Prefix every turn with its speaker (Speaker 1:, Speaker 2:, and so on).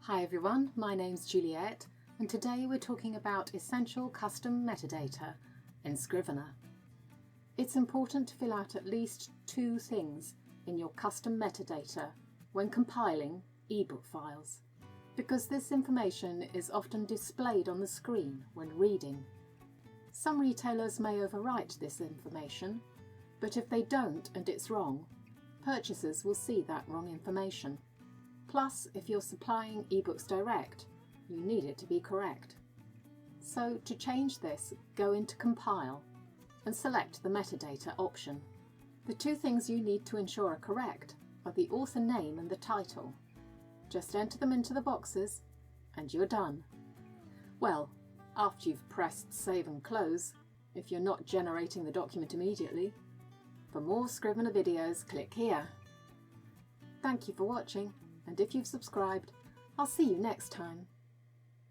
Speaker 1: Hi everyone, my name's Juliet and today we're talking about essential custom metadata in Scrivener. It's important to fill out at least two things in your custom metadata when compiling eBook files, because this information is often displayed on the screen when reading. Some retailers may overwrite this information, but if they don't and it's wrong, purchasers will see that wrong information. Plus, if you're supplying eBooks direct, you need it to be correct. So to change this, go into Compile and select the metadata option. The two things you need to ensure are correct are the author name and the title. Just enter them into the boxes and you're done. Well, after you've pressed Save and Close, if you're not generating the document immediately. For more Scrivener videos, click here. Thank you for watching. And if you've subscribed, I'll see you next time.